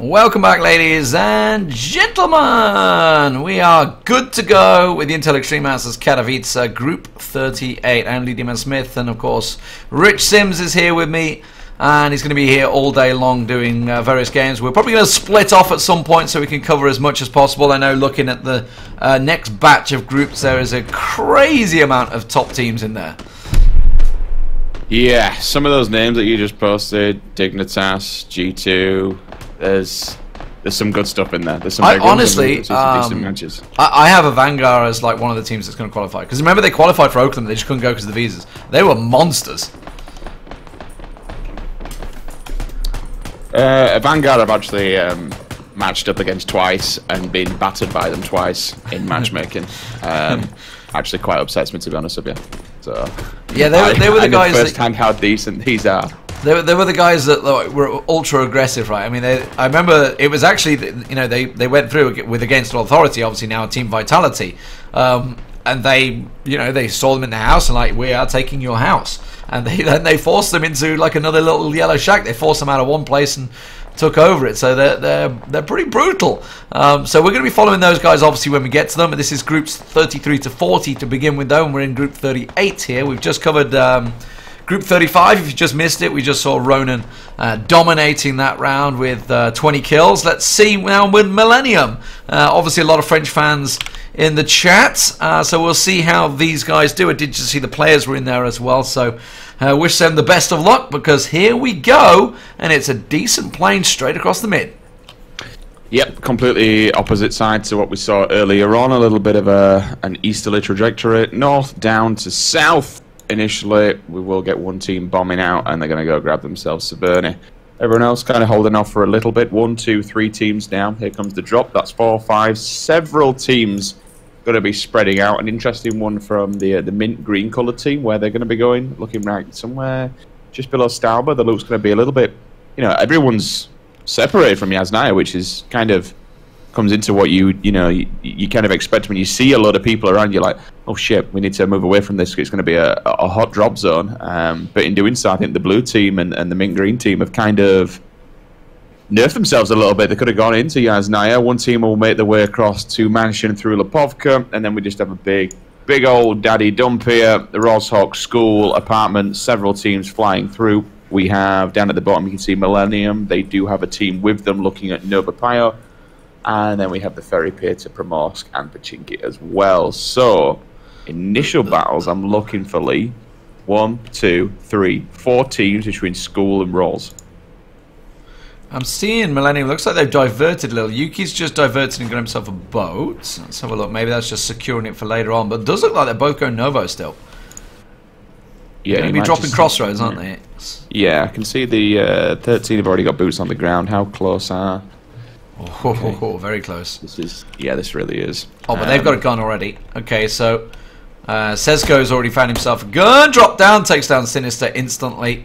Welcome back, ladies and gentlemen. We are good to go with the Intel Extreme Masters Katowice Group 38. I'm Lee Demon Smith, and of course, Rich Sims is here with me, and he's going to be here all day long doing various games. We're probably going to split off at some point so we can cover as much as possible. I know looking at the next batch of groups, there is a crazy amount of top teams in there. Yeah, some of those names that you just posted, Dignitas, G2, there's some good stuff in there. There's some big honestly, some decent matches. I have a Vanguard as like one of the teams that's going to qualify. Because remember, they qualified for Oakland, they just couldn't go because of the visas. They were monsters. Vanguard I've actually matched up against twice and been battered by them twice in matchmaking. Actually quite upsets me, to be honest with you. So yeah, they were the guys that firsthand how decent these are. They were the guys that were ultra aggressive, right? I mean, I remember it was actually, you know, they went through with Against All Authority, obviously now Team Vitality, and they, you know, they saw them in the house and like, we are taking your house, and then they forced them into like another little yellow shack. They forced them out of one place and took over it. So they're pretty brutal. So we're going to be following those guys obviously when we get to them. This is groups 33 to 40 to begin with, though, and we're in group 38 here. We've just covered Group 35, if you just missed it, we just saw Ronan dominating that round with 20 kills. Let's see now with Millennium. Obviously, a lot of French fans in the chat, so we'll see how these guys do. I did just see the players were in there as well, so wish them the best of luck, because here we go, and it's a decent plane straight across the mid. Yep, completely opposite side to what we saw earlier on. A little bit of an easterly trajectory, north down to south. Initially, we will get one team bombing out, and they're going to go grab themselves Saberni. Everyone else kind of holding off for a little bit. 1, 2, 3 teams down. Here comes the drop. That's 4, 5. Several teams going to be spreading out. An interesting one from the mint green colored team, where they're going to be going, looking right somewhere just below Stauber. The look's going to be a little bit, you know, everyone's separated from Yasnaya, which is kind of comes into what you kind of expect when you see a lot of people around. You're like, oh shit, we need to move away from this. It's going to be a hot drop zone. But in doing so, I think the blue team and the mint green team have kind of nerfed themselves a little bit. They could have gone into Yasnaya. One team will make their way across to Mansion through Lipovka, and then we just have a big old daddy dump here. The Roshawk School, apartment, several teams flying through. We have down at the bottom, you can see Millennium. They do have a team with them looking at Novopio. And then we have the ferry pier to Primorsk and Pachinki as well. So, initial battles, I'm looking for Lee. 1, 2, 3, 4 teams between school and rolls. I'm seeing Millennium. Looks like they've diverted a little. Yuki's just diverted and got himself a boat. Let's have a look. Maybe that's just securing it for later on. But it does look like they're both going Novo still. Yeah, they're going to be dropping Crossroads, aren't they? Yeah, I can see the 13 have already got boots on the ground. How close are... Oh, very close. This really is. Oh, but they've got a gun already. Okay, so Sesko's already found himself a gun. Drop down, takes down Sinister instantly.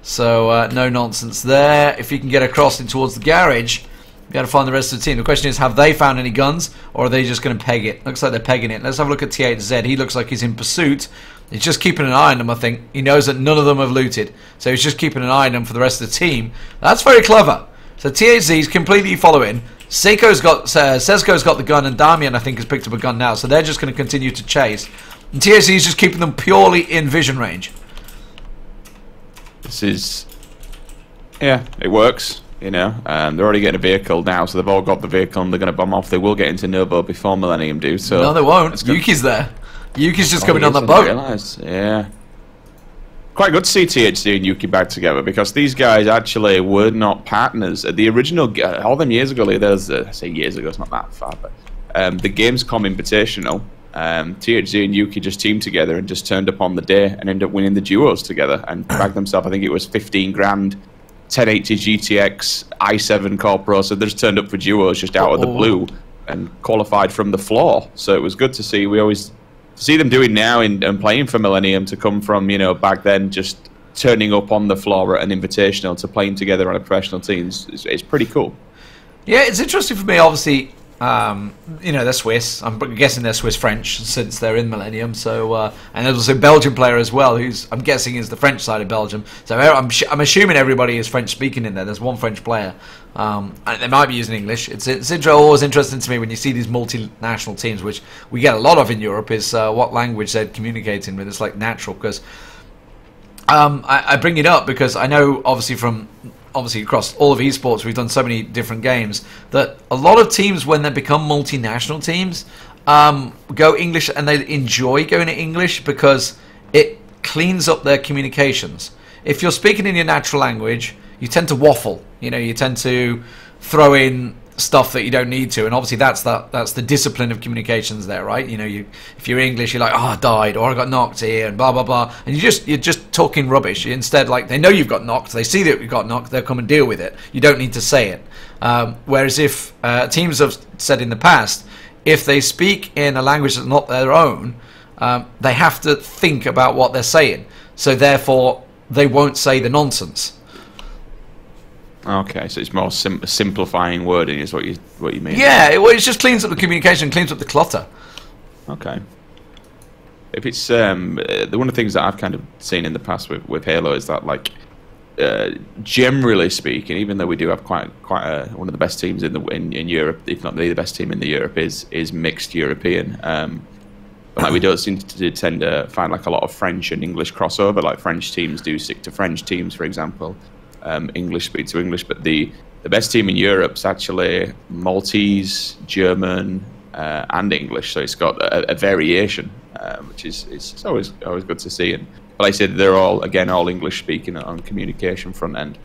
So no nonsense there. If you can get across in towards the garage, you got to find the rest of the team. The question is, have they found any guns, or are they just going to peg it? Looks like they're pegging it. Let's have a look at T8Z. He looks like he's in pursuit. He's just keeping an eye on them, I think. He knows that none of them have looted, so he's just keeping an eye on them for the rest of the team. That's very clever. So THZ's completely following. Sesko's got the gun, and Damian, I think, has picked up a gun now. So they're just going to continue to chase. And THZ's just keeping them purely in vision range. This is... yeah, it works, you know. They're already getting a vehicle now, so they've all got the vehicle, and they're going to bomb off. They will get into Novo before Millennium do, so... No, they won't. Yuki's there. Yuki's just coming on the boat. Yeah. Quite good to see THC and Yuki back together, because these guys actually were not partners. The original, all them years ago, there's, I say years ago, it's not that far, but the Gamescom Invitational, THC and Yuki just teamed together and just turned up on the day and ended up winning the duos together and bagged themselves, I think it was 15 grand, 1080 GTX, i7 Core Pro, so they just turned up for duos just out of the blue and qualified from the floor. So it was good to see. We always... see them doing now and playing for Millennium, to come from, you know, back then just turning up on the floor at an invitational to playing together on a professional team is pretty cool. Yeah, it's interesting for me, obviously. You know, they're Swiss. I'm guessing they're Swiss French since they're in Millennium. So, and there's also a Belgian player as well, who's I'm guessing is the French side of Belgium. So I'm assuming everybody is French speaking in there. There's one French player. And they might be using English. It's always interesting to me when you see these multinational teams, which we get a lot of in Europe, is what language they're communicating with. It's like natural because I bring it up because I know obviously across all of esports we've done so many different games that a lot of teams when they become multinational teams go English and they enjoy going to English because it cleans up their communications. If you're speaking in your natural language, you tend to waffle. You know, you tend to throw in stuff that you don't need to, and obviously that's the discipline of communications there, right? You know, if you're English, you're like, oh, I died, or I got knocked here, and blah blah blah, and you're just talking rubbish. Instead, like, they know you've got knocked, they see that you've got knocked, they'll come and deal with it. You don't need to say it. Whereas if teams have said in the past, if they speak in a language that's not their own, they have to think about what they're saying, so therefore they won't say the nonsense. Okay, so it's more simplifying wording is what you mean. Yeah, it just cleans up the communication, cleans up the clutter. Okay. If it's one of the things that I've kind of seen in the past with Halo is that, like, generally speaking, even though we do have quite one of the best teams in Europe, if not the best team in the Europe is mixed European. But like, we don't seem to tend to find like a lot of French and English crossover. Like, French teams do stick to French teams, for example. English speak to English, but the best team in Europe's actually Maltese, German, and English. So it's got a variation, which is always good to see. And like I said, they're all English speaking on communication front end.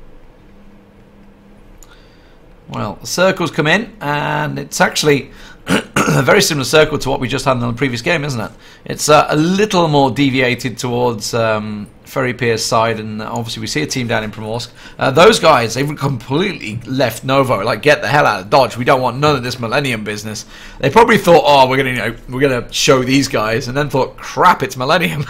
Well, the circles come in, and it's actually a very similar circle to what we just had in the previous game, isn't it? It's a little more deviated towards Ferry Pier's side, and obviously we see a team down in Primorsk. Those guys, they've completely left Novo, like, get the hell out of Dodge. We don't want none of this Millennium business. They probably thought, oh, we're gonna show these guys, and then thought, crap, it's Millennium.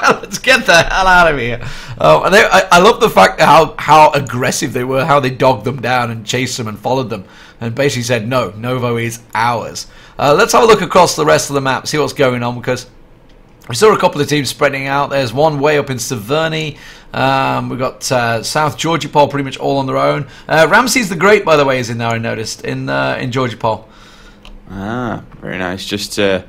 Let's get the hell out of here. And I love the fact how aggressive they were, how they dogged them down and chased them and followed them, and basically said, no, Novo is ours. Let's have a look across the rest of the map, see what's going on, because we saw a couple of teams spreading out. There's one way up in Severny. We've got South Georgipol pretty much all on their own. Ramses the Great, by the way, is in there, I noticed, in Georgipol. Ah, very nice. Just to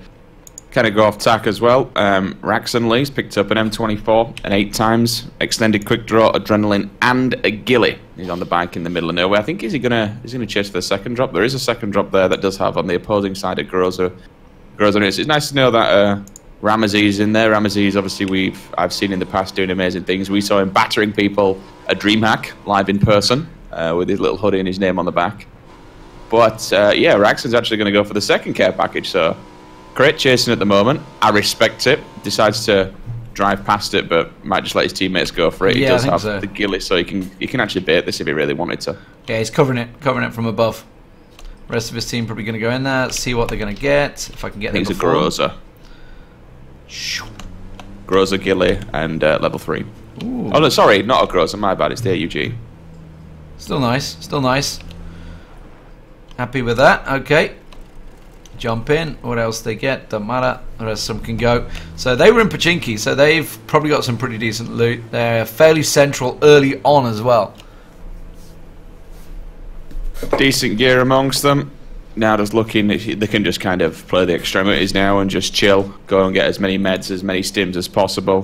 kind of go off tack as well, Raxon Lee's picked up an M24 and 8 times, extended quick draw, adrenaline, and a ghillie. He's on the bike in the middle of nowhere. I think is he gonna chase for the second drop? There is a second drop there that does have on the opposing side of Groza. It's nice to know that Ramesses in there. Ramesses, obviously, I've seen in the past doing amazing things. We saw him battering people at DreamHack live in person with his little hoodie and his name on the back. But yeah, Raxon's actually going to go for the second care package. So great chasing at the moment. I respect it. Decides to drive past it, but might just let his teammates go for it. He does have the ghillie, so he can actually bait this if he really wanted to. Yeah, he's covering it from above. Rest of his team probably going to go in there, see what they're going to get. If I can get them before. I think it's a Groza. Groza, ghillie, and level 3. Ooh. Oh no, sorry, not a Groza, my bad, it's the AUG. Still nice, still nice. Happy with that, okay. Jump in, what else they get, don't matter, the rest of them can go. So they were in Pachinki, so they've probably got some pretty decent loot. They're fairly central early on as well. Decent gear amongst them. Now just looking, they can just kind of play the extremities now and just chill, go and get as many meds, as many stims as possible.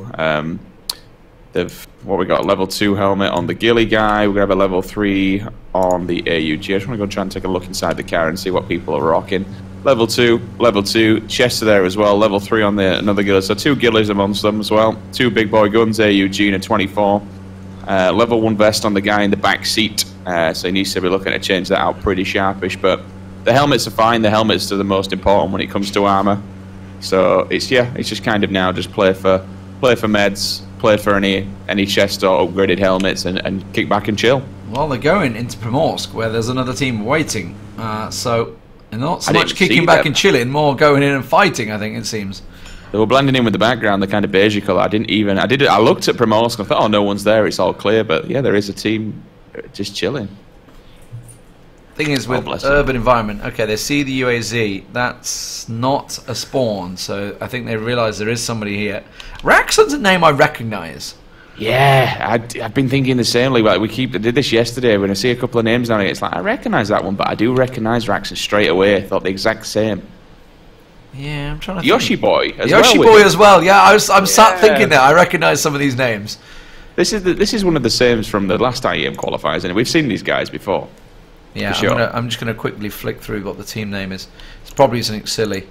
We got a level 2 helmet on the ghillie guy. We're gonna have a level 3 on the AUG. I just want to go try and take a look inside the car and see what people are rocking. Level 2, chests are there as well. Level 3 on another ghillie, so 2 ghillies amongst them as well. 2 big boy guns, AUG and a 24. Level 1 vest on the guy in the back seat, so he needs to be looking to change that out pretty sharpish, but the helmets are fine. The helmets are the most important when it comes to armor. So it's just kind of now just play for meds, play for any chest or upgraded helmets, and kick back and chill. Well, they're going into Primorsk where there's another team waiting. So not so much kicking back and chilling, more going in and fighting. I think it seems. They were blending in with the background, the kind of beige colour. I looked at Primorsk and I thought, oh, no one's there. It's all clear. But yeah, there is a team just chilling. Thing is, with urban environment, okay, they see the UAZ. That's not a spawn, so I think they realise there is somebody here. Raxon's a name I recognise. Yeah, I've been thinking the same. Like we did this yesterday. When I see a couple of names down here, it's like I recognise that one, but I do recognise Raxon straight away. I thought the exact same. Yeah, I'm trying to. Yoshi think. Boy as Yoshi well. Boy as well. Yeah, I'm sat thinking that I recognise some of these names. This is one of the sames from the last IEM qualifiers, and we've seen these guys before. Yeah, sure. I'm just going to quickly flick through what the team name is. It's probably something silly.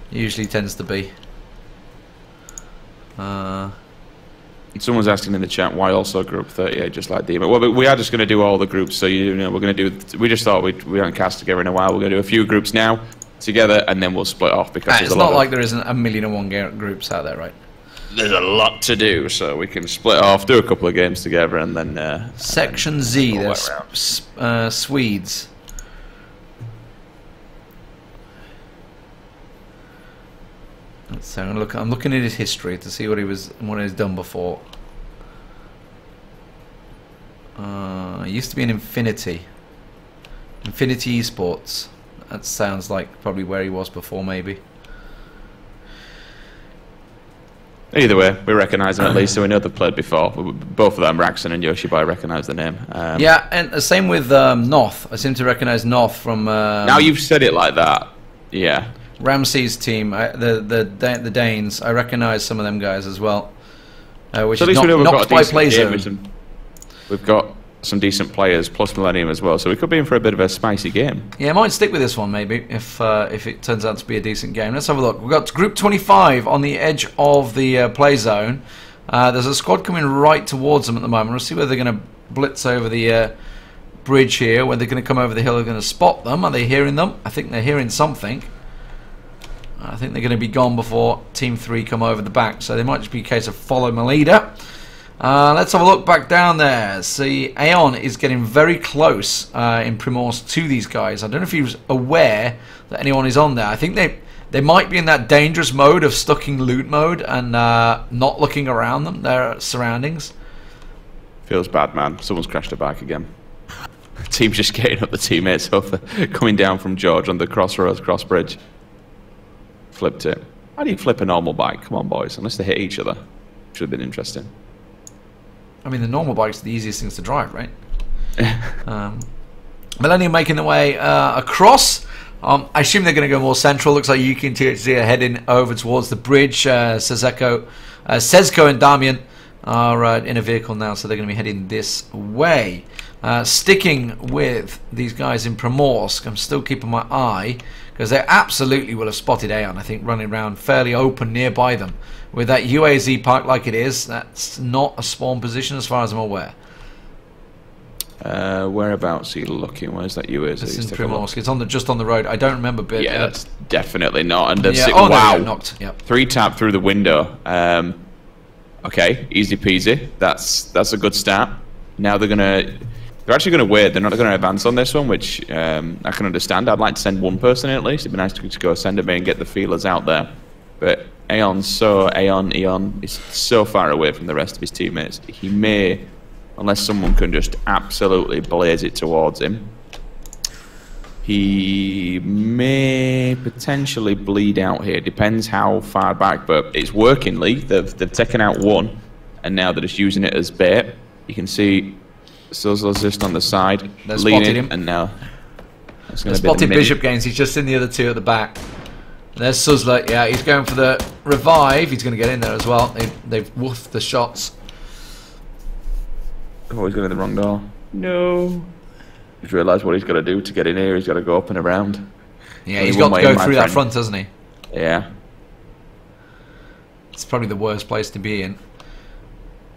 Usually tends to be. Someone's asking in the chat why also group 38 just like Demon. Well, we are just going to do all the groups, so we're going to do. We just thought we haven't cast together in a while. We're going to do a few groups now together, and then we'll split off because it's not like there isn't a million and one groups out there, right? There's a lot to do, so we can split off, do a couple of games together, and then Section Z. There's Swedes. So I'm looking at his history to see what he's done before. He used to be in Infinity Esports. That sounds like probably where he was before, maybe. Either way, we recognise him at least, so we know they've played before. Both of them, Raxon and Yoshi Boy, recognise the name. Yeah, and the same with North. I seem to recognise North from. Now you've said it like that, yeah. Ramsey's team, the Danes. I recognise some of them guys as well. Which so is knocked by play zone. We've got some decent players plus Millennium as well, so we could be in for a bit of a spicy game. Yeah, I might stick with this one maybe if it turns out to be a decent game. Let's have a look. We've got Group 25 on the edge of the play zone. There's a squad coming right towards them at the moment. We'll see whether they're going to blitz over the bridge here, whether they're going to come over the hill. They're going to spot them. Are they hearing them? I think they're hearing something. I think they're going to be gone before Team 3 come over the back, so they might just be a case of follow my leader. Let's have a look back down there. See, Aeon is getting very close in Primorsk to these guys. I don't know if he was aware that anyone is on there. I think they might be in that dangerous mode of stuck in loot mode and not looking around them, their surroundings. Feels bad, man. Someone's crashed a bike again. Team's just getting up the teammates over, coming down from George on the crossroads, cross bridge. Flipped it. How do you flip a normal bike? Come on, boys. Unless they hit each other. Should have been interesting. I mean, the normal bike's the easiest things to drive, right? Millennium making their way across. I assume they're going to go more central. Looks like Yuki and THC are heading over towards the bridge. Sezko and Damian are in a vehicle now, so they're going to be heading this way. Sticking with these guys in Primorsk, I'm still keeping my eye, because they absolutely will have spotted Aeon, I think, running around fairly open nearby them. With that UAZ park like it is, that's not a spawn position as far as I'm aware. Whereabouts are you looking? Where's that UAZ? It's in Primorsk. It's just on the road. I don't remember. Yeah, that's definitely not. And yeah. Wow, no, knocked. Yep. 3-tap through the window. Okay, easy peasy. That's a good start. Now they're actually going to wait. They're not going to advance on this one, which I can understand. I'd like to send one person in at least. It'd be nice to go send him in and get the feelers out there. But Eon is so far away from the rest of his teammates. He may, unless someone can just absolutely blaze it towards him, he may potentially bleed out here. Depends how far back, but it's working, Lee. They've taken out one, and now they're just using it as bait. You can see Suzzler's just on the side, they're leaning, spotted him. And now they spotted Bishop Gaines. He's just in the other two at the back. And there's Suzzler. Yeah, he's going for the revive. He's going to get in there as well. They've woofed the shots. Oh, he's going to the wrong door. No. He's realised what he's got to do to get in here. He's got to go up and around. Yeah, he's got to go through that front, hasn't he? Yeah. It's probably the worst place to be in.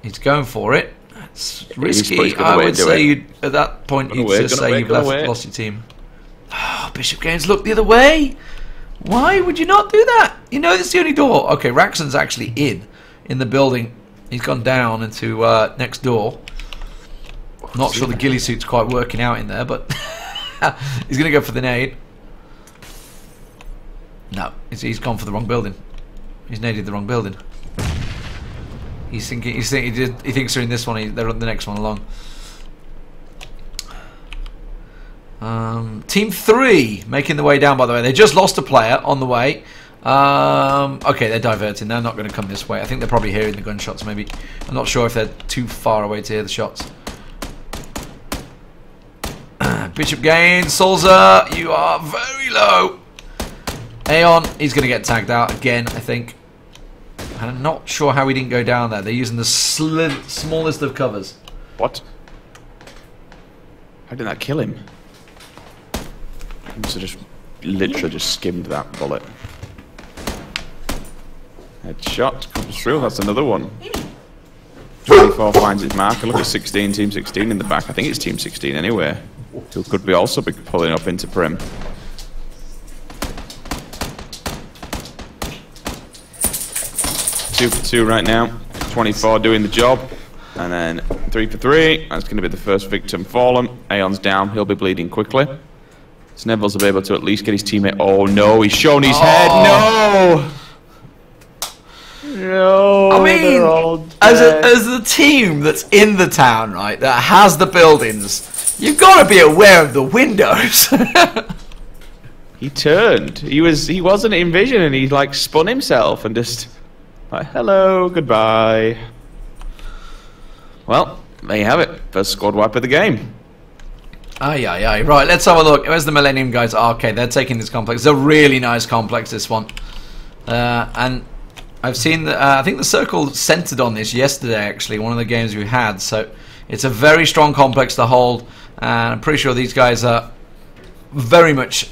He's going for it. It's risky. I would say at that point you'd just say you've lost your team. Oh, Bishop Gaines looked the other way. Why would you not do that? You know it's the only door. Okay, Raxon's actually in the building. He's gone down into next door. Not sure the ghillie suit's quite working out in there, but he's going to go for the nade. No, he's gone for the wrong building. He's naded the wrong building. He thinks they're in this one. They're on the next one along. Team 3 making the way down, by the way. They just lost a player on the way. Okay, they're diverting. They're not going to come this way. I think they're probably hearing the gunshots, maybe. I'm not sure if they're too far away to hear the shots. Bishop gains. Solza, you are very low. Aeon, he's going to get tagged out again, I think. I'm not sure how he didn't go down there. They're using the smallest of covers. What? How did that kill him? He must have just literally just skimmed that bullet. Headshot comes through. That's another one. 24 finds his marker. Look at 16, Team 16 in the back. I think it's Team 16 anyway. Who could be also be pulling up into Prim. 2 for 2 right now. 24 doing the job. And then 3 for 3. That's going to be the first victim fallen. Aeon's down. He'll be bleeding quickly. Snevels will be able to at least get his teammate. Oh no, he's shown his head. No! No. I mean, as the team that's in the town, right, that has the buildings, you've got to be aware of the windows. He turned. He wasn't in vision, and he like spun himself and just like, hello, goodbye. Well, there you have it. First squad wipe of the game. Aye, aye, aye. Right, let's have a look. Where's the Millennium guys? Oh, okay, they're taking this complex. It's a really nice complex, this one. And I've seen, I think the Circle centered on this yesterday, actually, one of the games we had. So it's a very strong complex to hold. And I'm pretty sure these guys are very much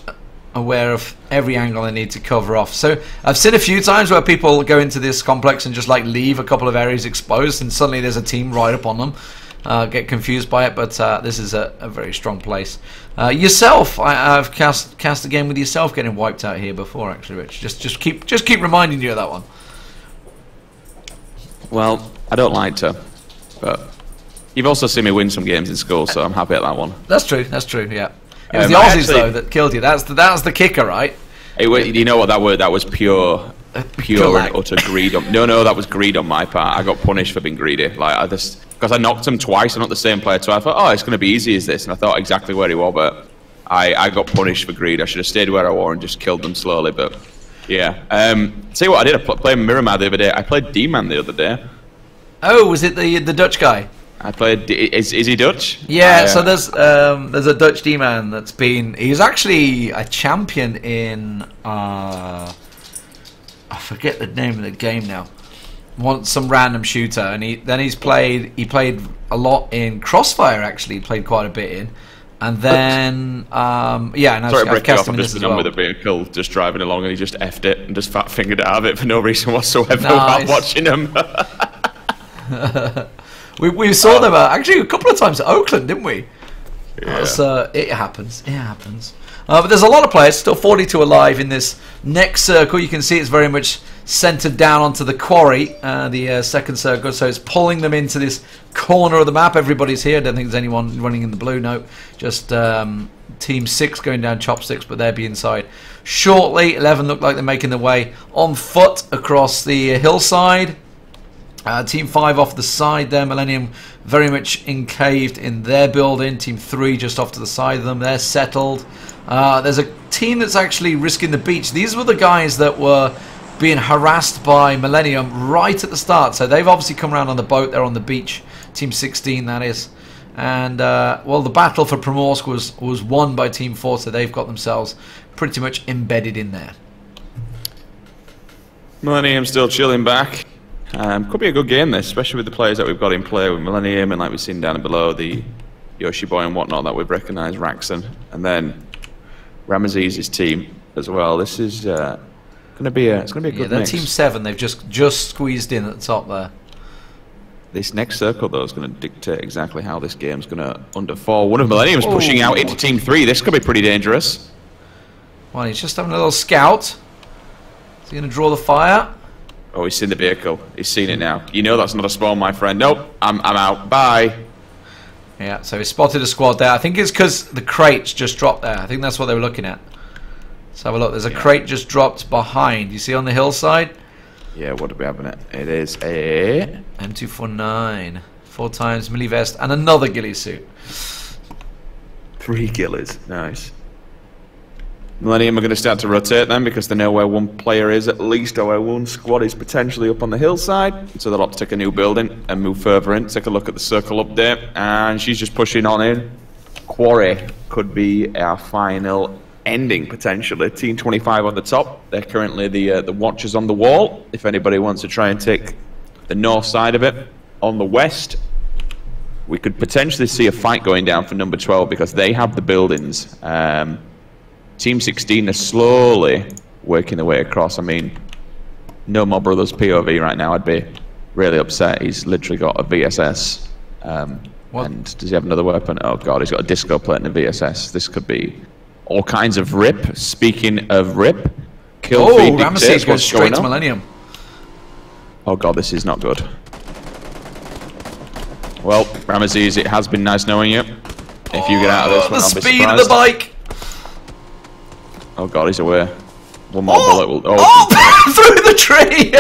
aware of every angle they need to cover off. So I've seen a few times where people go into this complex and just like leave a couple of areas exposed, and suddenly there's a team right up on them. Get confused by it, but this is a very strong place. Yourself, I've cast a game with yourself getting wiped out here before, actually, Rich. Just keep reminding you of that one. Well, I don't like to, but you've also seen me win some games in school, so I'm happy at that one. That's true. That's true. Yeah, it was the Aussies though that killed you. That was the kicker, right? You know what that word? That was pure and utter greed. No, that was greed on my part. I got punished for being greedy. Like because I knocked him twice and not the same player. So I thought, oh, it's going to be easy as this, and I thought exactly where he was, but I got punished for greed. I should have stayed where I was and just killed them slowly. But yeah, see what I did. I played Miramar the other day. I played D-Man the other day. Oh, was it the Dutch guy? I played. Is he Dutch? Yeah. So there's a Dutch D-Man that's been. He's actually a champion in. I forget the name of the game now. Some random shooter, and he played a lot in Crossfire. Actually, he played quite a bit in, and then yeah. And I've cast him in this as well. With a vehicle, just driving along, and he just effed it and just fat fingered out of it for no reason whatsoever. Nice. While watching him. we saw them actually a couple of times at Oakland, didn't we? Yeah. It happens. It happens. But there's a lot of players, still 42 alive in this next circle. You can see it's very much centered down onto the quarry, the second circle. So it's pulling them into this corner of the map. Everybody's here. I don't think there's anyone running in the blue. No, just Team 6 going down chopsticks, but they'll be inside shortly. 11 look like they're making their way on foot across the hillside. Team 5 off the side there. Millennium very much encaved in their building. Team 3 just off to the side of them. They're settled. There's a team that's actually risking the beach. These were the guys that were being harassed by Millennium right at the start. So they've obviously come around on the boat. They're on the beach. Team 16, that is. And, well, the battle for Primorsk was won by Team 4. So they've got themselves pretty much embedded in there. Millennium still chilling back. Could be a good game, this, especially with the players that we've got in play with Millennium, and like we've seen down below, the Yoshi Boy and whatnot that we've recognised, Raxon, and then Ramesses' team as well. This is going to be a good mix. They're Team 7. They've just squeezed in at the top there. This next circle, though, is going to dictate exactly how this game's going to underfall. One of Millennium's pushing out into Team 3. This could be pretty dangerous. Well, he's just having a little scout. Is he going to draw the fire? Oh, he's seen the vehicle. He's seen it now. You know that's not a spawn, my friend. Nope, I'm out. Bye. Yeah, so he spotted a squad there. I think it's because the crates just dropped there. I think that's what they were looking at. Let's have a look. There's a crate just dropped behind. You see on the hillside? Yeah, what do we have in it? It is a M249. 4 times melee vest and another ghillie suit. 3 ghillies. Nice. Millennium are going to start to rotate then because they know where one player is at least, or where one squad is potentially up on the hillside. So they'll have to take a new building and move further in. Take a look at the circle up there, and she's just pushing on in. Quarry could be our final ending potentially. Team 25 on the top. They're currently the watchers on the wall. If anybody wants to try and take the north side of it, on the west, we could potentially see a fight going down for number 12 because they have the buildings. Team 16 are slowly working their way across. I mean, no more brothers POV right now. I'd be really upset. He's literally got a VSS. And does he have another weapon? Oh god, he's got a disco plate and a VSS. This could be all kinds of rip. Speaking of rip, kill feed Ramesses goes straight to Millennium. Oh god, this is not good. Well, Ramesses, it has been nice knowing you. If you get out of this one, I'll be surprised. The speed of the bike! Oh god, he's away. One more bullet will... through the tree!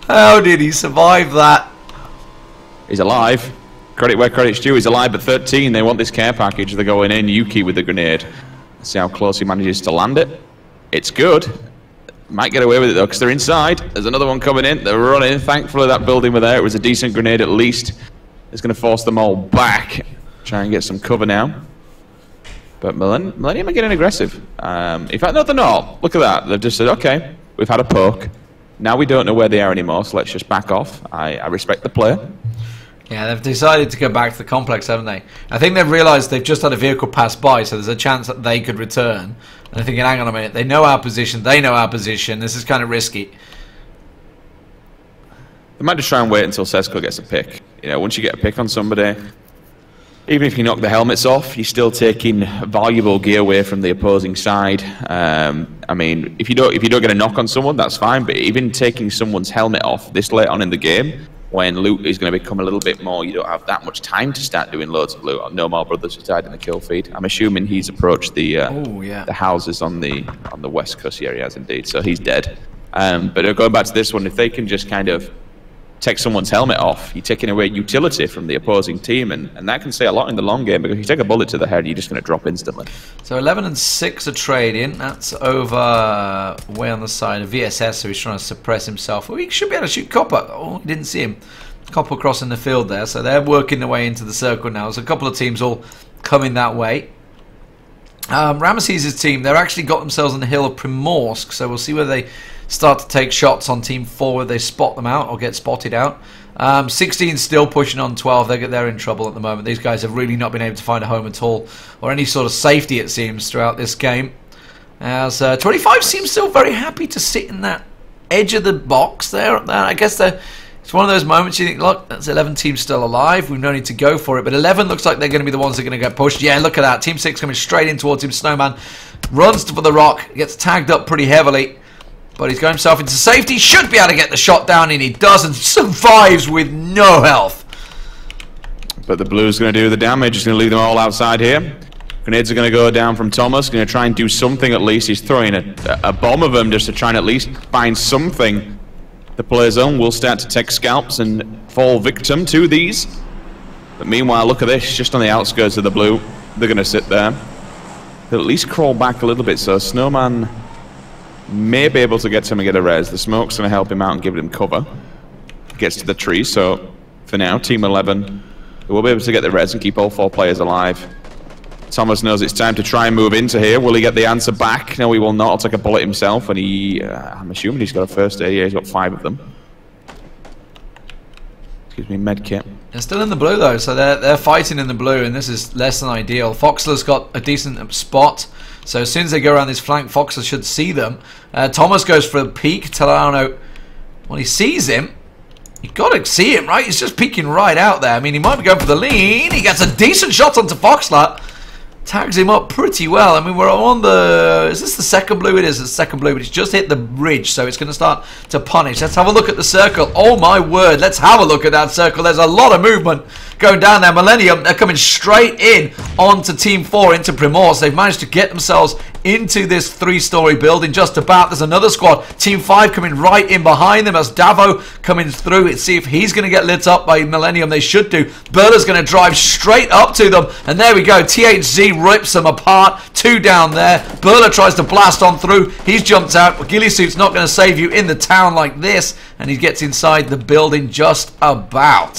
How did he survive that? He's alive. Credit where credit's due. He's alive at 13. They want this care package. They're going in. Yuki with the grenade. Let's see how close he manages to land it. It's good. Might get away with it though, because they're inside. There's another one coming in. They're running. Thankfully that building were there. It was a decent grenade at least. It's going to force them all back. Try and get some cover now. But Millennium are getting aggressive. In fact, no, they're not. Look at that. They've just said, okay, we've had a poke. Now we don't know where they are anymore, so let's just back off. I respect the player. Yeah, they've decided to go back to the complex, haven't they? I think they've realised they've just had a vehicle pass by, so there's a chance that they could return. And they're thinking, hang on a minute, they know our position, they know our position, this is kind of risky. They might just try and wait until Sesko gets a pick. You know, once you get a pick on somebody, even if you knock the helmets off, you're still taking valuable gear away from the opposing side. I mean, if you don't get a knock on someone, that's fine. But even taking someone's helmet off this late on in the game, when loot is going to become a little bit more, you don't have that much time to start doing loads of loot. No more brothers who died in the kill feed. I'm assuming he's approached the houses on the west coast. Yeah, he has indeed. So he's dead. But going back to this one, if they can just kind of take someone's helmet off, you're taking away utility from the opposing team, and that can say a lot in the long game, because if you take a bullet to the head, you're just going to drop instantly. So 11 and 6 are trading. That's over way on the side of VSS, so he's trying to suppress himself. Well, he should be able to shoot Copper. Oh, he didn't see him. Copper crossing the field there, so they're working their way into the circle now. There's a couple of teams all coming that way. Ramesses' team, they've actually got themselves on the hill of Primorsk, so we'll see whether they start to take shots on Team 4 where they spot them out or get spotted out. 16 still pushing on 12. They're in trouble at the moment. These guys have really not been able to find a home at all, or any sort of safety, it seems, throughout this game. As 25 seems still very happy to sit in that edge of the box there. I guess it's one of those moments you think, look, that's 11 teams still alive. We've no need to go for it. But 11 looks like they're going to be the ones that are going to get pushed. Yeah, look at that. Team 6 coming straight in towards him. Snowman runs for the rock, gets tagged up pretty heavily. But he's got himself into safety. Should be able to get the shot down, and he does, and survives with no health. But the blue's going to do the damage. He's going to leave them all outside here. Grenades are going to go down from Thomas. Going to try and do something at least. He's throwing a bomb of them just to try and at least find something. The player zone will start to take scalps and fall victim to these. But meanwhile, look at this. Just on the outskirts of the blue. They're going to sit there. They'll at least crawl back a little bit. So Snowman may be able to get to him and get a res. The smoke's going to help him out and give him cover. Gets to the tree, so for now, Team 11 will be able to get the res and keep all 4 players alive. Thomas knows it's time to try and move into here. Will he get the answer back? No, he will not. I'll take a bullet himself, and I'm assuming he's got a first aid. Yeah, he's got 5 of them. Excuse me, med kit. They're still in the blue, though, so they're fighting in the blue, and this is less than ideal. Foxler's got a decent spot. So as soon as they go around this flank, Foxler should see them. Thomas goes for a peek. Telano, when he sees him, you've got to see him, right? He's just peeking right out there. I mean, he might be going for the lean. He gets a decent shot onto Foxler. Tags him up pretty well. I mean, we're on the... Is this the second blue? It is the second blue, but it's just hit the ridge, so it's going to start to punish. Let's have a look at the circle. Oh, my word. Let's have a look at that circle. There's a lot of movement going down there. Millennium, they're coming straight in onto Team 4, into Primorsk. They've managed to get themselves into this 3-story building just about. There's another squad. Team 5 coming right in behind them as Davo coming through. Let's see if he's going to get lit up by Millennium. They should do. Burler's going to drive straight up to them. And there we go. THZ rips them apart. 2 down there. Burler tries to blast on through. He's jumped out. Ghillie Suit's not going to save you in the town like this. And he gets inside the building just about.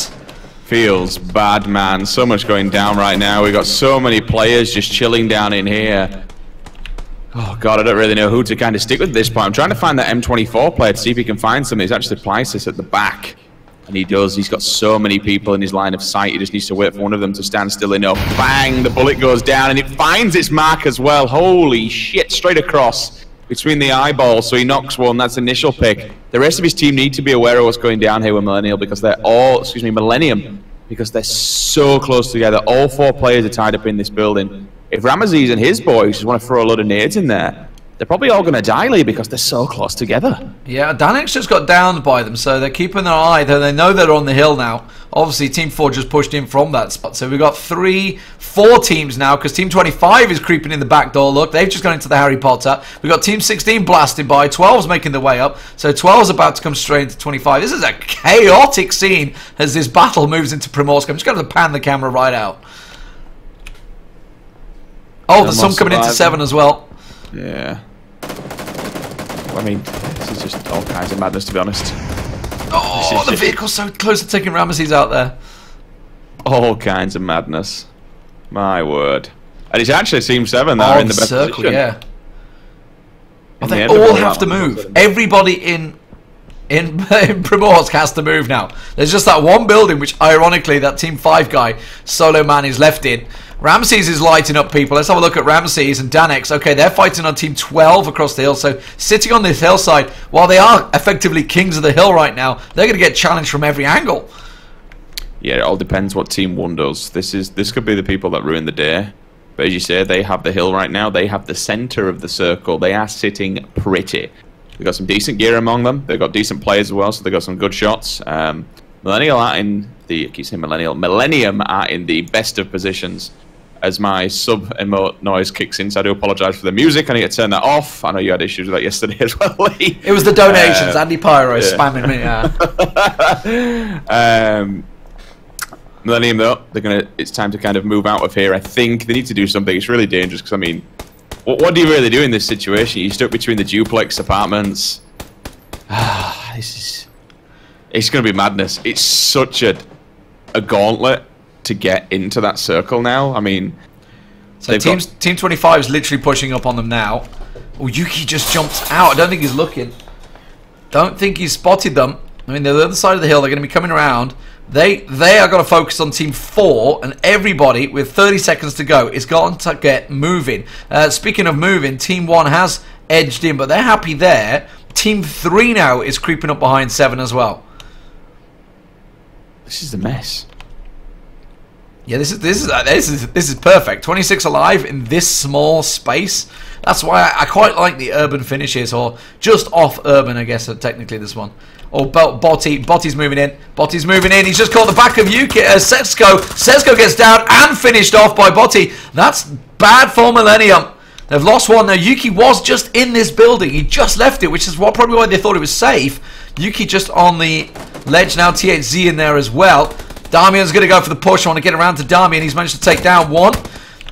Feels bad, man. So much going down right now. We've got so many players just chilling down in here. Oh, God, I don't really know who to kind of stick with at this point. I'm trying to find that M24 player to see if he can find something. He's actually Plysis at the back. And he does. He's got so many people in his line of sight. He just needs to wait for one of them to stand still enough. Bang! The bullet goes down, and it finds its mark as well. Holy shit, straight across between the eyeballs. So he knocks one. That's the initial pick. The rest of his team need to be aware of what's going down here with Millennium, because they're all, Millennium, because they're so close together. All 4 players are tied up in this building. If Ramesses and his boys just want to throw a load of nades in there, they're probably all going to die, Lee, because they're so close together. Yeah, Danex just got downed by them, so they're keeping their eye. They know they're on the hill now. Obviously, Team 4 just pushed in from that spot. So we've got 4 teams now, because Team 25 is creeping in the back door. Look, they've just gone into the Harry Potter. We've got Team 16 blasting by. 12's making their way up. So 12's about to come straight into 25. This is a chaotic scene as this battle moves into Primorsk. I'm just going to pan the camera right out. Oh, there's some coming into 7 as well. Yeah. I mean, this is just all kinds of madness, to be honest. Oh, the vehicle's so close to taking Ramesses out there. All kinds of madness. My word. And it's actually Team 7 that are in the best circle, position. Yeah. They all have to move. Everybody in Primorsk has to move now. There's just that one building, which ironically that Team 5 guy, Solo Man, is left in. Ramesses is lighting up people. Let's have a look at Ramesses and Danex. Okay, they're fighting on Team 12 across the hill. So sitting on this hillside, while they are effectively kings of the hill right now, they're going to get challenged from every angle. Yeah, it all depends what Team 1 does. This could be the people that ruin the day. But as you say, they have the hill right now. They have the center of the circle. They are sitting pretty. They've got some decent gear among them. They've got decent players as well, so they've got some good shots. Millennium are in the best of positions. As my sub-emote noise kicks in, so I do apologise for the music. I need to turn that off. I know you had issues with that yesterday as well, Lee. It was the donations. Andy Pyro spamming me. Millennium, though, it's time to kind of move out of here. I think they need to do something. It's really dangerous, because, I mean, what do you really do in this situation? You're stuck between the duplex apartments. It's going to be madness. It's such a gauntlet to get into that circle now. I mean, so Team 25 is literally pushing up on them now. Oh, Yuki just jumps out. I don't think he's looking. Don't think he's spotted them. I mean, they're the other side of the hill. They're going to be coming around. They are going to focus on Team 4, and everybody with 30 seconds to go is going to get moving. Speaking of moving, Team 1 has edged in, but they're happy there. Team 3 now is creeping up behind 7 as well. This is a mess. Yeah, this is perfect. 26 alive in this small space. That's why I quite like the urban finishes, or just off urban, I guess, technically this one. Or Botty's moving in. Botty's moving in. He's just caught the back of Yuki. Setsko. Setsko gets down and finished off by Botty. That's bad for Millennium. They've lost one. Now, Yuki was just in this building. He just left it, which is probably why they thought it was safe. Yuki just on the ledge now. THZ in there as well. Damian's going to go for the push. I want to get around to Damian. He's managed to take down one.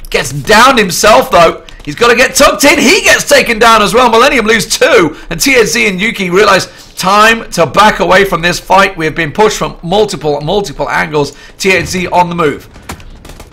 Gets downed himself, though. He's got to get tucked in. He gets taken down as well. Millennium lose 2. And THZ and Yuki realize time to back away from this fight. We have been pushed from multiple angles. THZ on the move.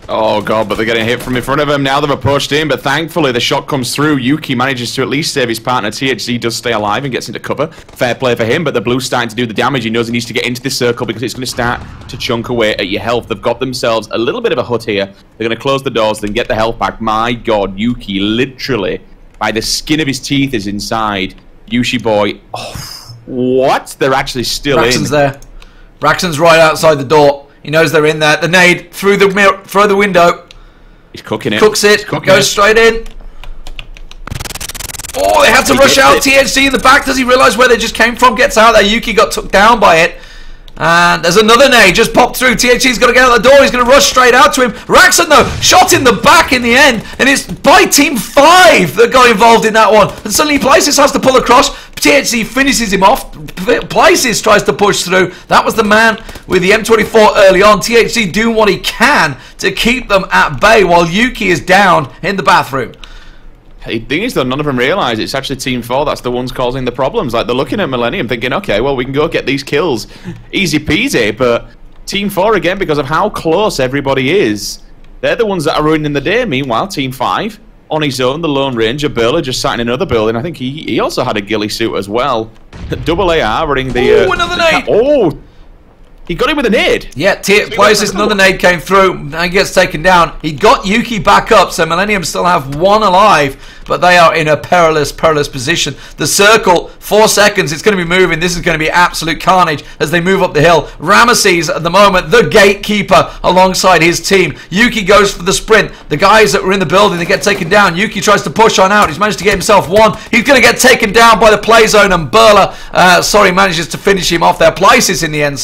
Oh, God, but they're getting hit from in front of him. Now they've approached him, but thankfully the shot comes through. Yuki manages to at least save his partner. THZ does stay alive and gets into cover. Fair play for him, but the blue's starting to do the damage. He knows he needs to get into this circle because it's going to start to chunk away at your health. They've got themselves a little bit of a hut here. They're going to close the doors, then get the health back. My God, Yuki literally, by the skin of his teeth, is inside. Yushi boy. Oh, what? They're actually still Braxton's in. there. Braxton's right outside the door. He knows they're in there. The nade through the mirror, through the window. He's cooking it. Cooks it. Goes straight in. Oh, they had to rush out. THC in the back. Does he realise where they just came from? Gets out there. Yuki got took down by it. And there's another nade just popped through. THC's got to get out the door. He's going to rush straight out to him. Raxon, though, shot in the back in the end. And it's by Team 5 that got involved in that one. And suddenly Places has to pull across. THC finishes him off. Places tries to push through. That was the man with the M24 early on. THC doing what he can to keep them at bay while Yuki is down in the bathroom. The thing is, though, none of them realise it's actually Team 4 that's the ones causing the problems. Like, they're looking at Millennium thinking, okay, well, we can go get these kills. Easy peasy, but Team 4, again, because of how close everybody is, they're the ones that are ruining the day. Meanwhile, Team 5, on his own, the Lone Ranger, Burler, just sat in another building. I think he also had a ghillie suit as well. Double AR running the... Oh, another nade! Oh! He got him with a nade. Yeah, Places, another nade came through. Now he gets taken down. He got Yuki back up, so Millennium still have one alive, but they are in a perilous position. The circle, 4 seconds, it's going to be moving. This is going to be absolute carnage as they move up the hill. Ramesses, at the moment, the gatekeeper alongside his team. Yuki goes for the sprint. The guys that were in the building, they get taken down. Yuki tries to push on out. He's managed to get himself one. He's going to get taken down by the play zone, and Burler, manages to finish him off there. Places in the end,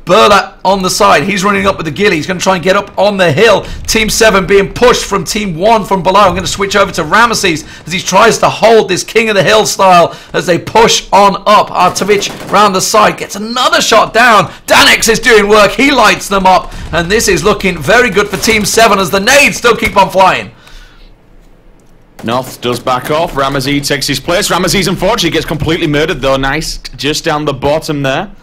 Burler on the side. He's running up with the ghillie. He's going to try and get up on the hill. Team 7 being pushed from Team 1 from below. I'm going to switch over to Ramesses as he tries to hold this King of the Hill style as they push on up. Artovich round the side gets another shot down. Danex is doing work. He lights them up. And this is looking very good for Team 7 as the nades still keep on flying. North does back off. Ramesses takes his place. Ramesses, unfortunately, gets completely murdered, though. Nice. Just down the bottom there.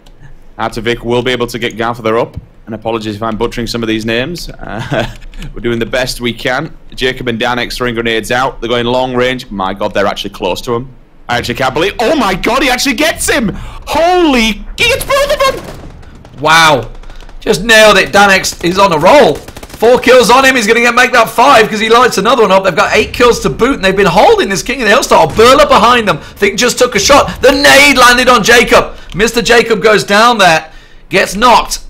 Artovic will be able to get Gather up. And apologies if I'm butchering some of these names. We're doing the best we can. Jacob and Danex throwing grenades out. They're going long range. My God, they're actually close to him. I actually can't believe... Oh my God, he actually gets him! Holy... He gets both of them! Wow. Just nailed it. Danex is on a roll. 4 kills on him. He's going to make that 5 because he lights another one up. They've got 8 kills to boot, and they've been holding this King of the Hill style. Burler behind them. I think just took a shot. The nade landed on Jacob. Mr. Jacob goes down there. Gets knocked.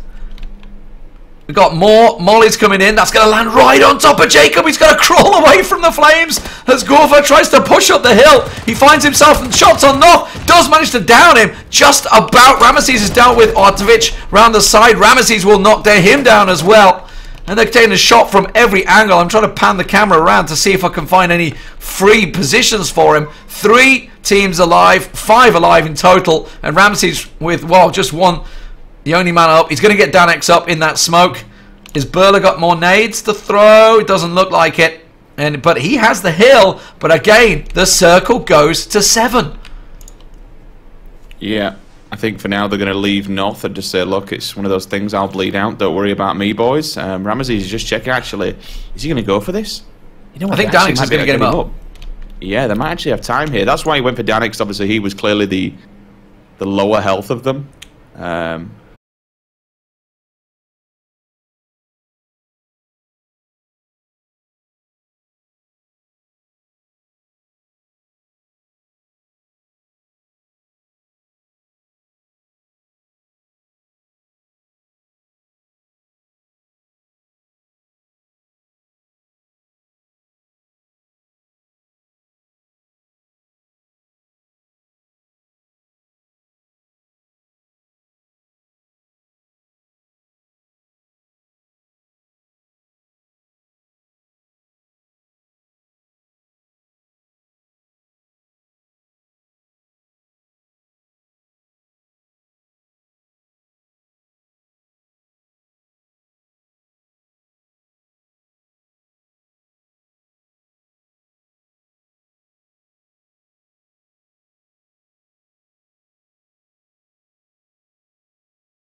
We've got more mollies coming in. That's going to land right on top of Jacob. He's got to crawl away from the flames as Gorva tries to push up the hill. He finds himself in shots on North. Does manage to down him. Just about. Ramesses is down with Artovich round the side. Ramesses will knock him down as well. And they're taking a shot from every angle. I'm trying to pan the camera around to see if I can find any free positions for him. 3 teams alive, 5 alive in total. And Ramesses with, well, just one, the only man up. He's going to get Danex up in that smoke. Is Burler got more nades to throw? It doesn't look like it. But he has the hill. But again, the circle goes to 7. Yeah. I think for now they're going to leave North and just say, look, it's one of those things, I'll bleed out, don't worry about me, boys. Ramesses is just checking, actually, is he going to go for this? You know what, I think Danex is going to get him up. Yeah, they might actually have time here. That's why he went for Danex. Obviously, he was clearly the lower health of them.